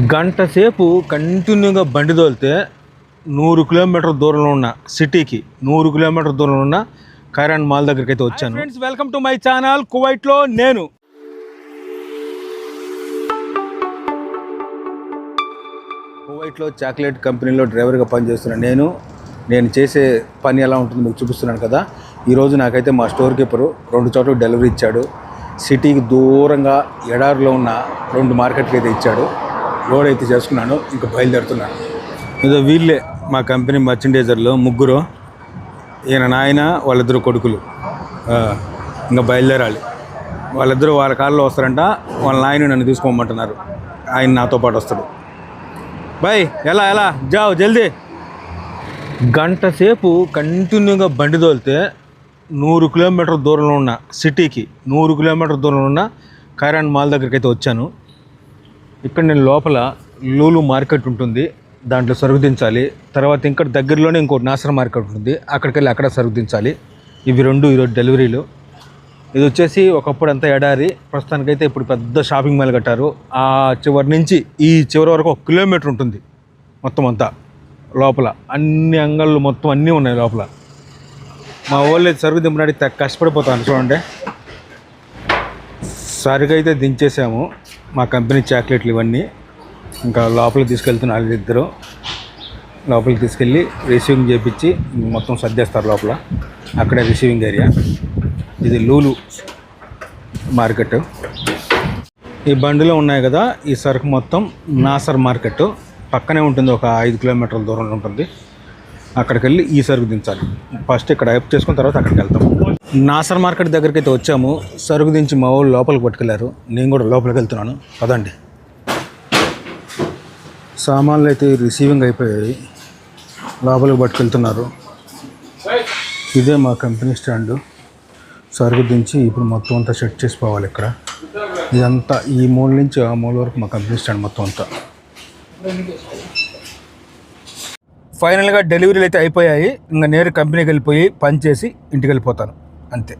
గంట సేపు కంటిన్యూగా బండి తోలితే 100 కిలోమీటర్ దూరంలో ఉన్న సిటీకి 100 కిలోమీటర్ దూరంలో ఉన్న ఖైరాన్ మాల్ దగ్గరికి అయితే వచ్చాను. Friends, welcome to my channel. కువైట్లో నేను కువైట్లో చాక్లెట్ కంపెనీలో డ్రైవర్గా పనిచేస్తున్నాను. నేను చేసే పని ఎలా ఉంటుందో మీకు చూపిస్తున్నాను కదా. ఈరోజు నాకైతే మా స్టోర్ కీపరు 2 చోట్ల డెలివరీ ఇచ్చాడు. సిటీకి దూరంగా ఎడారిలో ఉన్న 2 మార్కెట్కి అయితే ఇచ్చాడు. లోడ్ అయితే చేసుకున్నాను, ఇంకా బయలుదేరుతున్నాను. ఇదో వీళ్ళే మా కంపెనీ మర్చెండైజర్లు ముగ్గురు. ఈయన నాయన, వాళ్ళిద్దరు కొడుకులు. ఇంకా బయలుదేరాలి. వాళ్ళిద్దరూ వాళ్ళ కాళ్ళలో వస్తారంట. వాళ్ళ నాయన నన్ను తీసుకోమంటున్నారు. ఆయన నాతో పాటు వస్తాడు. బాయ్, ఎలా జావ్ జల్దీ. గంట సేపు కంటిన్యూగా బండి తోలితే 100 కిలోమీటర్ దూరంలో ఉన్న సిటీకి 100 కిలోమీటర్ దూరంలో ఉన్న ఖైరాన్ మాల్ దగ్గరికి అయితే వచ్చాను. ఇక్కడ నేను లోపల లూలు మార్కెట్ ఉంటుంది, దాంట్లో సరుకు దించాలి. తర్వాత ఇంకా దగ్గరలోనే ఇంకోటి నాసర్ మార్కెట్ ఉంటుంది, అక్కడికి వెళ్ళి అక్కడ సరుకు దించాలి. ఇవి 2 ఈరోజు డెలివరీలు. ఇది వచ్చేసి ఒకప్పుడు అంతా ఎడారి, ప్రస్తుతానికైతే ఇప్పుడు పెద్ద షాపింగ్ మాల్ కట్టారు. ఆ చివరి నుంచి ఈ చివరి వరకు 1 కిలోమీటర్ ఉంటుంది మొత్తం అంతా. లోపల అన్ని అంగళ్ళు మొత్తం అన్నీ ఉన్నాయి లోపల. మా వాళ్ళు సరుకు దింపడానికి కష్టపడిపోతాను చూడండి. సరుకు అయితే దించేసాము. మా కంపెనీ చాక్లెట్లు ఇవన్నీ ఇంకా లోపలికి తీసుకెళ్తున్నారు. ఇద్దరు లోపలికి తీసుకెళ్ళి రిసీవింగ్ చేయించి మొత్తం సర్దేస్తారు లోపల. అక్కడే రిసీవింగ్ ఏరియా. ఇది లూలు మార్కెట్. ఈ బండిలో ఉన్నాయి కదా, ఈ సరుకు మొత్తం నాసర్ మార్కెట్ పక్కనే ఉంటుంది. ఒక 5 కిలోమీటర్ల దూరంలో ఉంటుంది. అక్కడికి వెళ్ళి ఈ సరుకు దించాలి. ఫస్ట్ ఇక్కడ హెల్ప్ చేసుకున్న తర్వాత అక్కడికి వెళ్తాం. నాసర్ మార్కెట్ దగ్గరికి అయితే వచ్చాము. సరుకు దించి మా వాళ్ళు లోపలికి పట్టుకెళ్ళారు. నేను కూడా లోపలికి వెళ్తున్నాను. పదండి. సామాన్లు అయితే రిసీవింగ్ అయిపోయాయి, లోపలికి పట్టుకెళ్తున్నారు. ఇదే మా కంపెనీ స్టాండు. సరుకు దించి ఇప్పుడు మొత్తం అంతా సెట్ చేసిపోవాలి. ఇక్కడ ఇదంతా ఈ మూల నుంచి ఆ మూల వరకు మా కంపెనీ స్టాండ్ మొత్తం అంతా. ఫైనల్గా డెలివరీలు అయితే అయిపోయాయి. ఇంకా నేరు కంపెనీకి వెళ్ళిపోయి పని చేసి ఇంటికి వెళ్ళిపోతాను, అంతే.